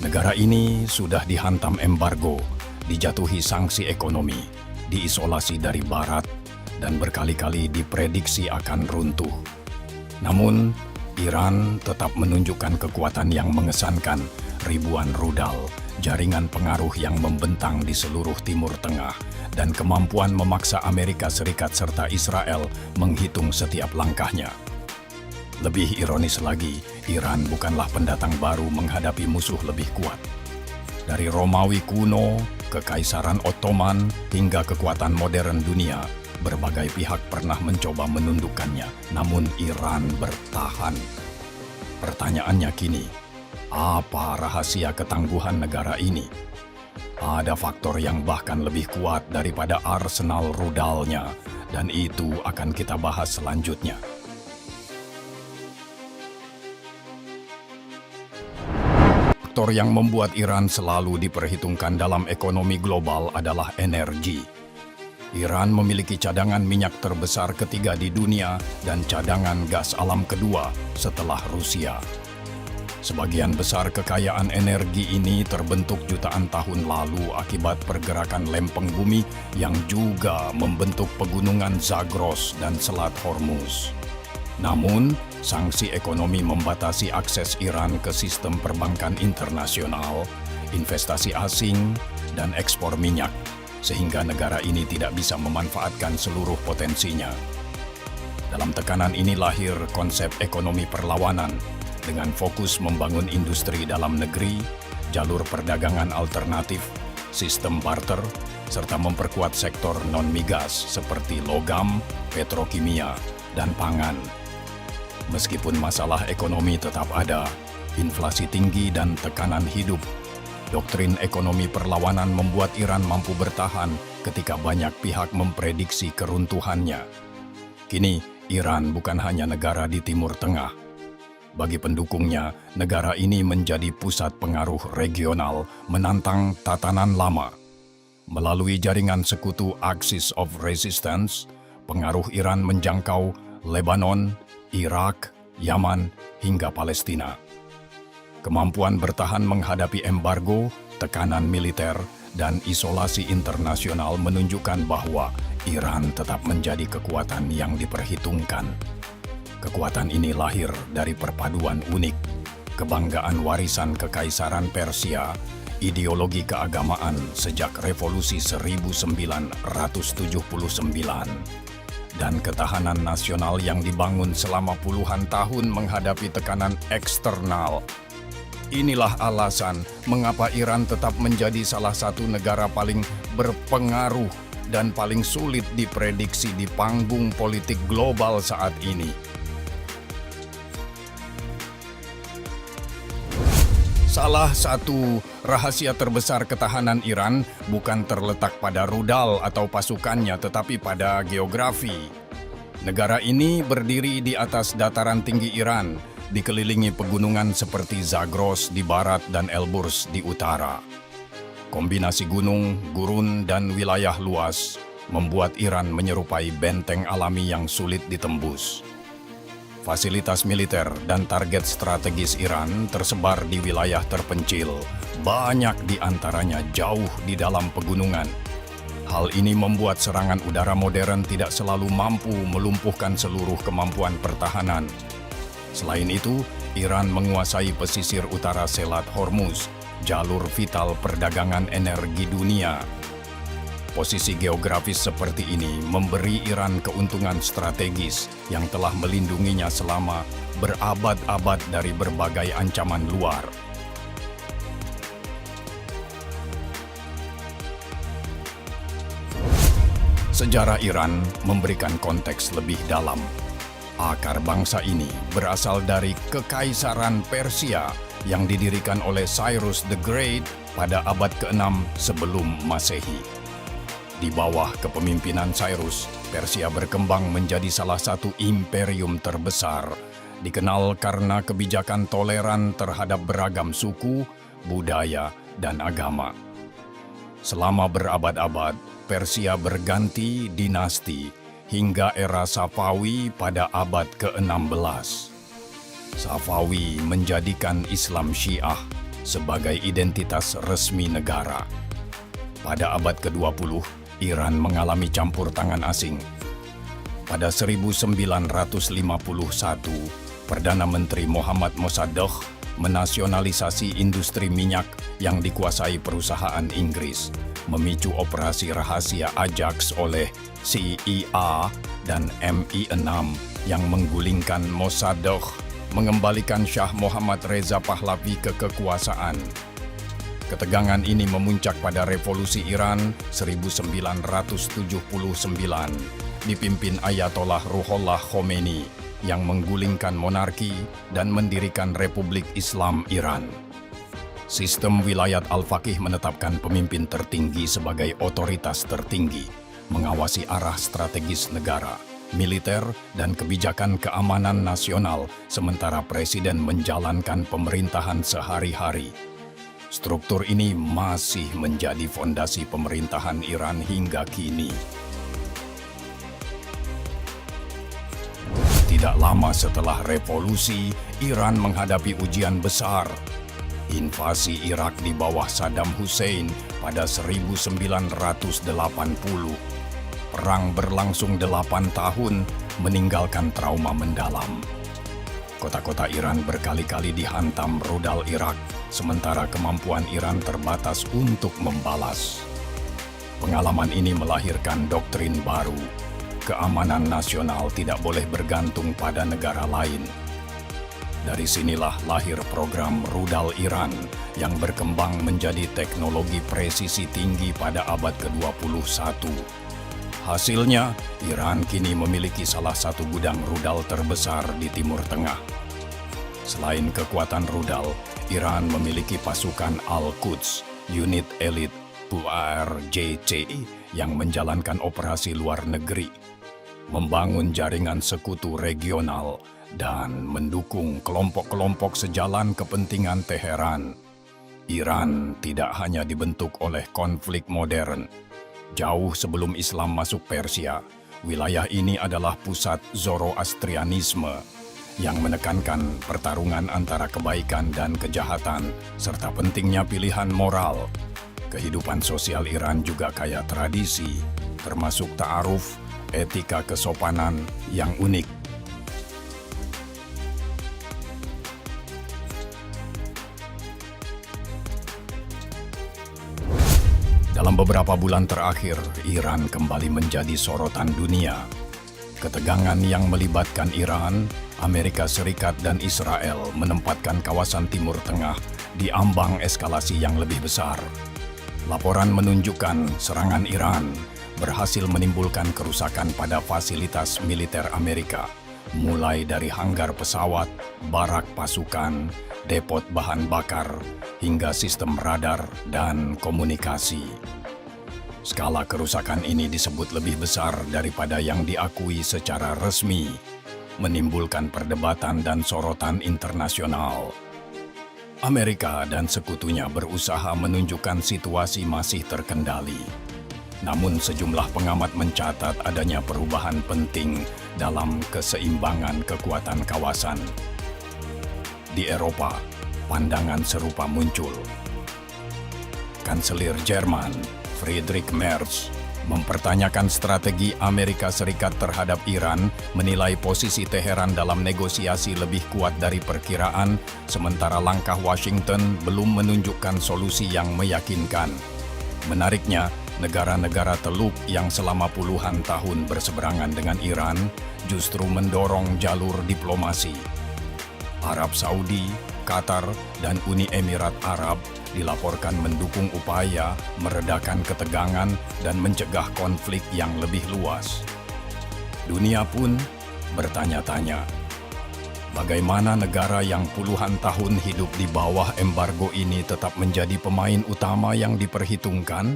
Negara ini sudah dihantam embargo, dijatuhi sanksi ekonomi, diisolasi dari Barat, dan berkali-kali diprediksi akan runtuh. Namun, Iran tetap menunjukkan kekuatan yang mengesankan, ribuan rudal, jaringan pengaruh yang membentang di seluruh Timur Tengah, dan kemampuan memaksa Amerika Serikat serta Israel menghitung setiap langkahnya. Lebih ironis lagi, Iran bukanlah pendatang baru menghadapi musuh lebih kuat. Dari Romawi kuno, Kekaisaran Ottoman, hingga kekuatan modern dunia, berbagai pihak pernah mencoba menundukkannya, namun Iran bertahan. Pertanyaannya kini, apa rahasia ketangguhan negara ini? Ada faktor yang bahkan lebih kuat daripada arsenal rudalnya, dan itu akan kita bahas selanjutnya. Faktor yang membuat Iran selalu diperhitungkan dalam ekonomi global adalah energi. Iran memiliki cadangan minyak terbesar ketiga di dunia dan cadangan gas alam kedua setelah Rusia. Sebagian besar kekayaan energi ini terbentuk jutaan tahun lalu akibat pergerakan lempeng bumi yang juga membentuk pegunungan Zagros dan Selat Hormuz. Namun, sanksi ekonomi membatasi akses Iran ke sistem perbankan internasional, investasi asing, dan ekspor minyak, sehingga negara ini tidak bisa memanfaatkan seluruh potensinya. Dalam tekanan ini lahir konsep ekonomi perlawanan, dengan fokus membangun industri dalam negeri, jalur perdagangan alternatif, sistem barter, serta memperkuat sektor non-migas seperti logam, petrokimia, dan pangan. Meskipun masalah ekonomi tetap ada, inflasi tinggi dan tekanan hidup, doktrin ekonomi perlawanan membuat Iran mampu bertahan ketika banyak pihak memprediksi keruntuhannya. Kini, Iran bukan hanya negara di Timur Tengah. Bagi pendukungnya, negara ini menjadi pusat pengaruh regional menantang tatanan lama. Melalui jaringan sekutu Axis of Resistance, pengaruh Iran menjangkau Lebanon, Irak, Yaman, hingga Palestina. Kemampuan bertahan menghadapi embargo, tekanan militer, dan isolasi internasional menunjukkan bahwa Iran tetap menjadi kekuatan yang diperhitungkan. Kekuatan ini lahir dari perpaduan unik, kebanggaan warisan Kekaisaran Persia, ideologi keagamaan sejak Revolusi 1979, dan ketahanan nasional yang dibangun selama puluhan tahun menghadapi tekanan eksternal. Inilah alasan mengapa Iran tetap menjadi salah satu negara paling berpengaruh dan paling sulit diprediksi di panggung politik global saat ini. Salah satu rahasia terbesar ketahanan Iran bukan terletak pada rudal atau pasukannya, tetapi pada geografi. Negara ini berdiri di atas dataran tinggi Iran, dikelilingi pegunungan seperti Zagros di barat dan Elburz di utara. Kombinasi gunung, gurun, dan wilayah luas membuat Iran menyerupai benteng alami yang sulit ditembus. Fasilitas militer dan target strategis Iran tersebar di wilayah terpencil, banyak di antaranya jauh di dalam pegunungan. Hal ini membuat serangan udara modern tidak selalu mampu melumpuhkan seluruh kemampuan pertahanan. Selain itu, Iran menguasai pesisir utara Selat Hormuz, jalur vital perdagangan energi dunia. Posisi geografis seperti ini memberi Iran keuntungan strategis yang telah melindunginya selama berabad-abad dari berbagai ancaman luar. Sejarah Iran memberikan konteks lebih dalam. Akar bangsa ini berasal dari Kekaisaran Persia yang didirikan oleh Cyrus the Great pada abad ke-6 sebelum Masehi. Di bawah kepemimpinan Cyrus, Persia berkembang menjadi salah satu imperium terbesar, dikenal karena kebijakan toleran terhadap beragam suku, budaya, dan agama. Selama berabad-abad, Persia berganti dinasti hingga era Safawi pada abad ke-16. Safawi menjadikan Islam Syiah sebagai identitas resmi negara. Pada abad ke-20, Iran mengalami campur tangan asing. Pada 1951, Perdana Menteri Mohammad Mossadegh menasionalisasi industri minyak yang dikuasai perusahaan Inggris, memicu operasi rahasia Ajax oleh CIA dan MI6 yang menggulingkan Mossadegh, mengembalikan Shah Muhammad Reza Pahlavi ke kekuasaan. Ketegangan ini memuncak pada Revolusi Iran 1979, dipimpin Ayatollah Ruhollah Khomeini yang menggulingkan monarki dan mendirikan Republik Islam Iran. Sistem Wilayat Al-Faqih menetapkan pemimpin tertinggi sebagai otoritas tertinggi, mengawasi arah strategis negara, militer, dan kebijakan keamanan nasional, sementara presiden menjalankan pemerintahan sehari-hari. Struktur ini masih menjadi fondasi pemerintahan Iran hingga kini. Tidak lama setelah revolusi, Iran menghadapi ujian besar. Invasi Irak di bawah Saddam Hussein pada 1980. Perang berlangsung 8 tahun, meninggalkan trauma mendalam. Kota-kota Iran berkali-kali dihantam rudal Irak, sementara kemampuan Iran terbatas untuk membalas. Pengalaman ini melahirkan doktrin baru. Keamanan nasional tidak boleh bergantung pada negara lain. Dari sinilah lahir program rudal Iran yang berkembang menjadi teknologi presisi tinggi pada abad ke-21. Hasilnya, Iran kini memiliki salah satu gudang rudal terbesar di Timur Tengah. Selain kekuatan rudal, Iran memiliki pasukan Al-Quds, unit elit PUARJC yang menjalankan operasi luar negeri, membangun jaringan sekutu regional, dan mendukung kelompok-kelompok sejalan kepentingan Teheran. Iran tidak hanya dibentuk oleh konflik modern. Jauh sebelum Islam masuk Persia, wilayah ini adalah pusat Zoroastrianisme yang menekankan pertarungan antara kebaikan dan kejahatan, serta pentingnya pilihan moral. Kehidupan sosial Iran juga kaya tradisi, termasuk ta'aruf, etika kesopanan yang unik. Dalam beberapa bulan terakhir, Iran kembali menjadi sorotan dunia. Ketegangan yang melibatkan Iran, Amerika Serikat, dan Israel menempatkan kawasan Timur Tengah di ambang eskalasi yang lebih besar. Laporan menunjukkan serangan Iran berhasil menimbulkan kerusakan pada fasilitas militer Amerika, mulai dari hanggar pesawat, barak pasukan, depot bahan bakar, hingga sistem radar dan komunikasi. Skala kerusakan ini disebut lebih besar daripada yang diakui secara resmi, menimbulkan perdebatan dan sorotan internasional. Amerika dan sekutunya berusaha menunjukkan situasi masih terkendali. Namun sejumlah pengamat mencatat adanya perubahan penting dalam keseimbangan kekuatan kawasan. Di Eropa, pandangan serupa muncul. Kanselir Jerman, Friedrich Merz, mempertanyakan strategi Amerika Serikat terhadap Iran, menilai posisi Teheran dalam negosiasi lebih kuat dari perkiraan, sementara langkah Washington belum menunjukkan solusi yang meyakinkan. Menariknya, negara-negara Teluk yang selama puluhan tahun berseberangan dengan Iran justru mendorong jalur diplomasi. Arab Saudi, Qatar, dan Uni Emirat Arab dilaporkan mendukung upaya meredakan ketegangan dan mencegah konflik yang lebih luas. Dunia pun bertanya-tanya, bagaimana negara yang puluhan tahun hidup di bawah embargo ini tetap menjadi pemain utama yang diperhitungkan?